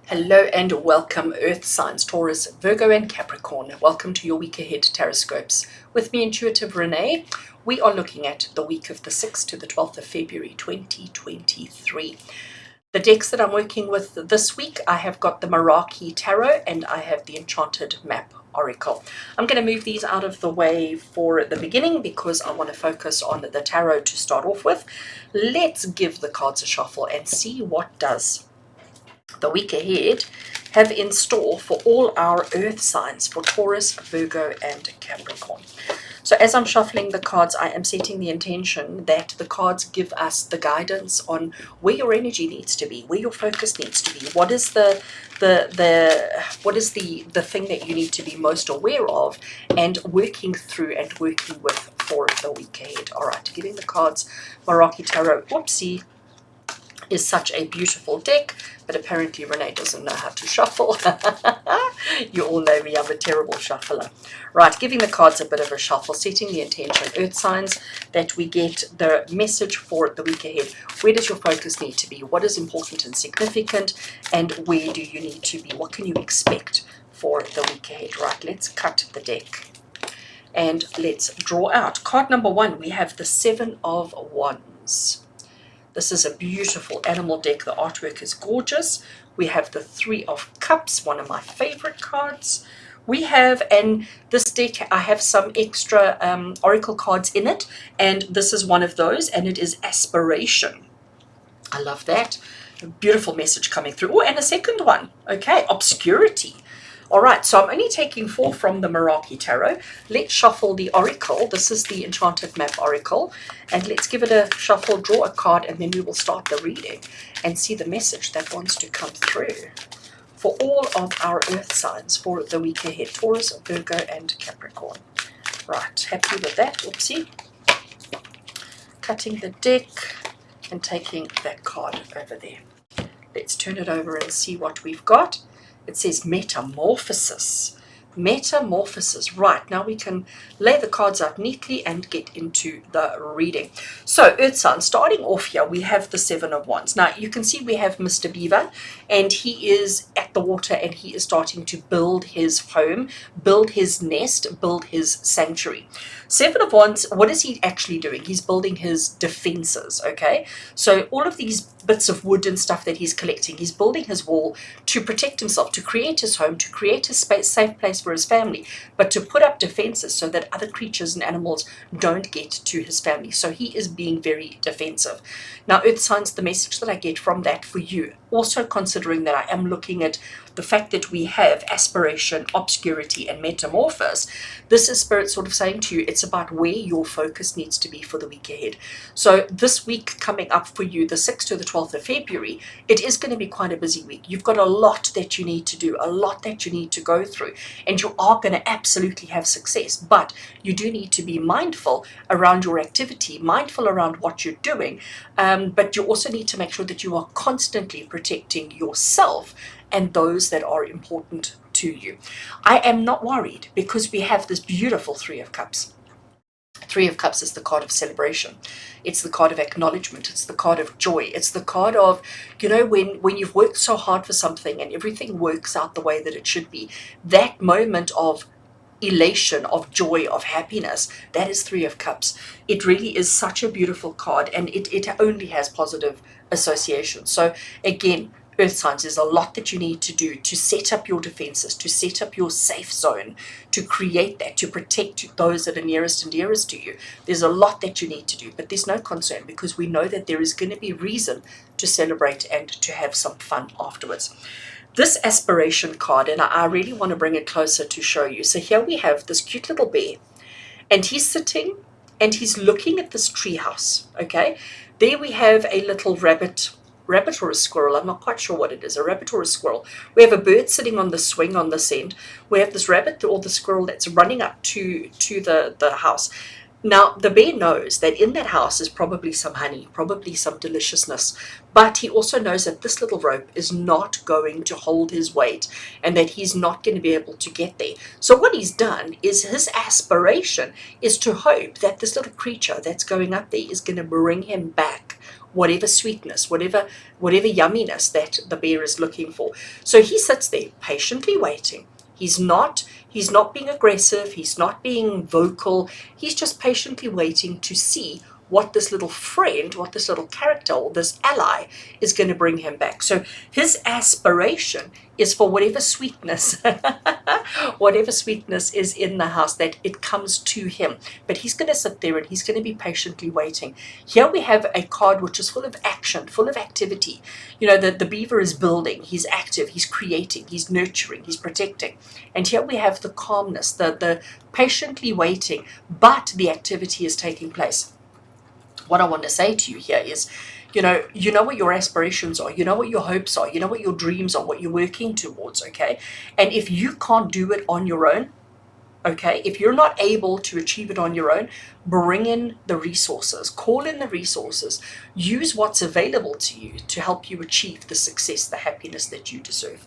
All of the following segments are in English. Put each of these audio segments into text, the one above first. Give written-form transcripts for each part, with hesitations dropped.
Hello and welcome, Earth signs, Taurus, Virgo, and Capricorn. Welcome to your week ahead Taroscopes. With me, Intuitive Rene. We are looking at the week of the 6th to the 12th of February 2023. The decks that I'm working with this week, I have got the Meraki Tarot and I have the Enchanted Map Oracle. I'm going to move these out of the way for the beginning because I want to focus on the tarot to start off with. Let's give the cards a shuffle and see what does the week ahead have in store for all our earth signs, for Taurus, Virgo, and Capricorn. So as I'm shuffling the cards, I am setting the intention that the cards give us the guidance on where your energy needs to be, where your focus needs to be. What is the thing that you need to be most aware of and working through and working with for the week ahead. All right, giving the cards Meraki Tarot. Whoopsie. Is such a beautiful deck, but apparently Rene doesn't know how to shuffle. You all know me, I'm a terrible shuffler. Right, giving the cards a bit of a shuffle, setting the intention, earth signs, that we get the message for the week ahead. Where does your focus need to be? What is important and significant? And where do you need to be? What can you expect for the week ahead? Right, let's cut the deck and let's draw out. Card number one, we have the Seven of Wands. This is a beautiful animal deck. The artwork is gorgeous. We have the Three of Cups, one of my favorite cards. We have, and this deck, I have some extra oracle cards in it, and this is one of those, and it is Aspiration. I love that. A beautiful message coming through. Oh, and a second one. Okay, Obscurity. All right, so I'm only taking 4 from the Meraki Tarot. Let's shuffle the Oracle. This is the Enchanted Map Oracle. And let's give it a shuffle, draw a card, and then we will start the reading and see the message that wants to come through for all of our earth signs for the week ahead. Taurus, Virgo, and Capricorn. Right, happy with that. Oopsie. Cutting the deck and taking that card over there. Let's turn it over and see what we've got. It says Metamorphosis. Metamorphosis. Right, now we can lay the cards out neatly and get into the reading. So, Earth sign, starting off here, we have the Seven of Wands. Now, you can see we have Mr. Beaver, and he is at the water, and he is starting to build his home, build his nest, build his sanctuary. Seven of Wands, what is he actually doing? He's building his defenses, okay? So, all of these bits of wood and stuff that he's collecting, he's building his wall to protect himself, to create his home, to create a safe place for his family, but to put up defenses so that other creatures and animals don't get to his family. So he is being very defensive. Now, Earth signs, the message that I get from that for you, also considering that I am looking at the fact that we have Aspiration, Obscurity, and Metamorphosis, this is Spirit sort of saying to you, it's about where your focus needs to be for the week ahead. So this week coming up for you, the 6th to the 12th of February, it is going to be quite a busy week. You've got a lot that you need to do, a lot that you need to go through, and you are going to absolutely have success, but you do need to be mindful around your activity, mindful around what you're doing, but you also need to make sure that you are constantly protecting yourself and those that are important to you. I am not worried because we have this beautiful Three of Cups. Three of Cups is the card of celebration. It's the card of acknowledgement. It's the card of joy. It's the card of, you know, when you've worked so hard for something and everything works out the way that it should be, that moment of elation, of joy, of happiness, that is Three of Cups. It really is such a beautiful card, and it only has positive associations. So again, Earth signs, there's a lot that you need to do to set up your defenses, to set up your safe zone, to create that, to protect those that are nearest and dearest to you. There's a lot that you need to do, but there's no concern because we know that there is going to be reason to celebrate and to have some fun afterwards. This Aspiration card, and I really want to bring it closer to show you. So here we have this cute little bear, and he's sitting and he's looking at this tree house, okay? There we have a little rabbit or a squirrel, I'm not quite sure what it is, a rabbit or a squirrel. We have a bird sitting on the swing on this end. We have this rabbit or the squirrel that's running up to the house. Now, the bear knows that in that house is probably some honey, probably some deliciousness, but he also knows that this little rope is not going to hold his weight and that he's not going to be able to get there. So what he's done is his aspiration is to hope that this little creature that's going up there is going to bring him back whatever sweetness, whatever yumminess that the bear is looking for. So he sits there patiently waiting. He's not being aggressive, he's not being vocal, he's just patiently waiting to see what this little friend, what this little character, or this ally is going to bring him back. So his aspiration is for whatever sweetness, whatever sweetness is in the house, that it comes to him. But he's going to sit there and he's going to be patiently waiting. Here we have a card which is full of action, full of activity. You know, the beaver is building, he's active, he's creating, he's nurturing, he's protecting. And here we have the calmness, the patiently waiting, but the activity is taking place. What I want to say to you here is, you know what your aspirations are, you know what your hopes are, you know what your dreams are, what you're working towards, okay? And if you can't do it on your own, okay, if you're not able to achieve it on your own, bring in the resources, call in the resources, use what's available to you to help you achieve the success, the happiness that you deserve.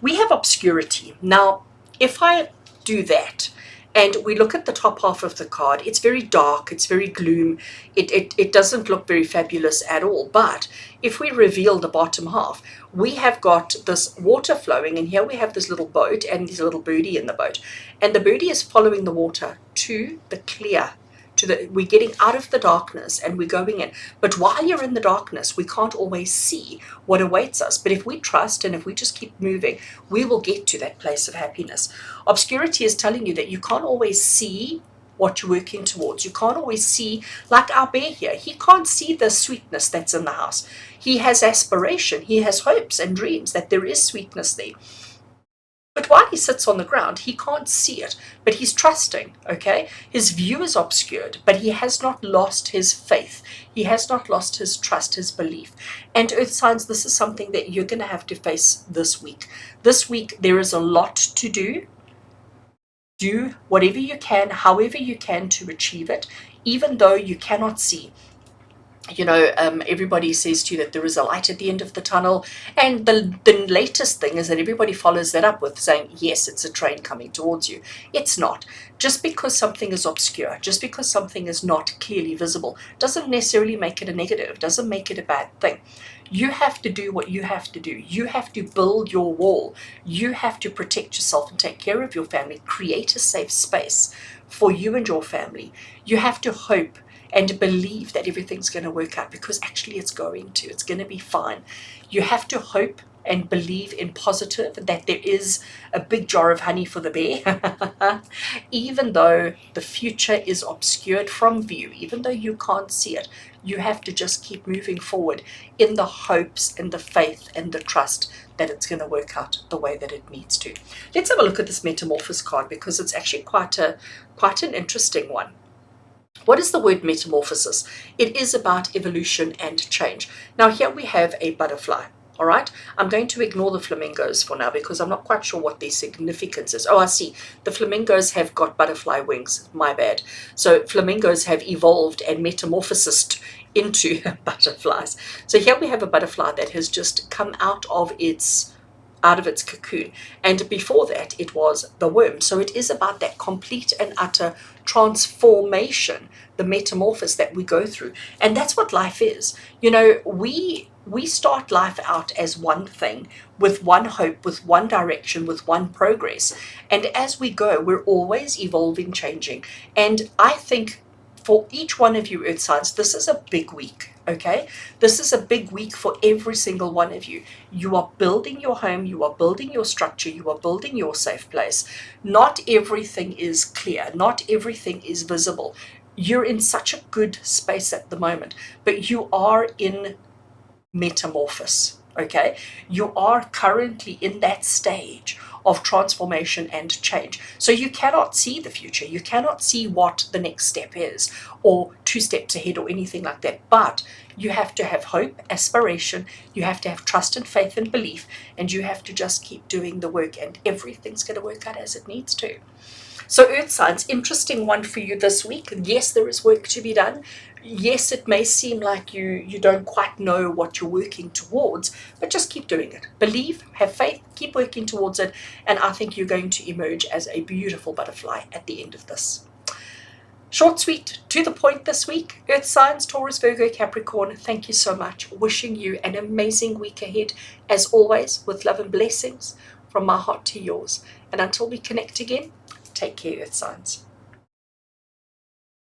We have obscurity. Now, if I do that, and we look at the top half of the card, it's very dark, it's very gloom, it doesn't look very fabulous at all. But if we reveal the bottom half, we have got this water flowing, and here we have this little boat, and there's a little birdie in the boat. And the birdie is following the water to the clear. We're getting out of the darkness and we're going in. But while you're in the darkness, we can't always see what awaits us. But if we trust and if we just keep moving, we will get to that place of happiness. Obscurity is telling you that you can't always see what you're working towards. You can't always see, like our bear here, he can't see the sweetness that's in the house. He has aspiration, he has hopes and dreams that there is sweetness there. But while he sits on the ground, he can't see it, but he's trusting, okay? His view is obscured, but he has not lost his faith. He has not lost his trust, his belief. And earth signs, this is something that you're going to have to face this week. This week, there is a lot to do. Do whatever you can, however you can to achieve it, even though you cannot see. You know, everybody says to you that there is a light at the end of the tunnel, and the latest thing is that everybody follows that up with saying, yes, it's a train coming towards you. It's not. Just because something is obscure, just because something is not clearly visible, doesn't necessarily make it a negative, doesn't make it a bad thing. You have to do what you have to do. You have to build your wall. You have to protect yourself and take care of your family, create a safe space for you and your family. You have to hope and believe that everything's going to work out, because actually it's going to. It's going to be fine. You have to hope and believe in positive, that there is a big jar of honey for the bear. Even though the future is obscured from view, even though you can't see it, you have to just keep moving forward in the hopes and the faith and the trust that it's going to work out the way that it needs to. Let's have a look at this Metamorphosis card, because it's actually quite an interesting one. What is the word metamorphosis? It is about evolution and change. Now here we have a butterfly. All right, I'm going to ignore the flamingos for now because I'm not quite sure what their significance is. Oh, I see. The flamingos have got butterfly wings. My bad. So flamingos have evolved and metamorphosed into butterflies. So here we have a butterfly that has just come out of its cocoon, and before that it was the worm. So it is about that complete and utter transformation, the metamorphosis that we go through. And that's what life is. You know, we start life out as one thing, with one hope, with one direction, with one progress, and as we go, we're always evolving, changing. And I think for each one of you earth signs, this is a big week. Okay, this is a big week for every single one of you. You are building your home, you are building your structure, you are building your safe place. Not everything is clear, not everything is visible. You're in such a good space at the moment, but you are in metamorphosis. Okay, you are currently in that stage of transformation and change. So you cannot see the future. You cannot see what the next step is, or 2 steps ahead, or anything like that. But you have to have hope, aspiration, you have to have trust and faith and belief, and you have to just keep doing the work, and everything's going to work out as it needs to. So earth signs, interesting one for you this week. Yes, there is work to be done. Yes, it may seem like you don't quite know what you're working towards, but just keep doing it. Believe, have faith, keep working towards it, and I think you're going to emerge as a beautiful butterfly at the end of this. Short, sweet, to the point this week. Earth signs, Taurus, Virgo, Capricorn, thank you so much. Wishing you an amazing week ahead, as always, with love and blessings from my heart to yours. And until we connect again, take care, Earth signs.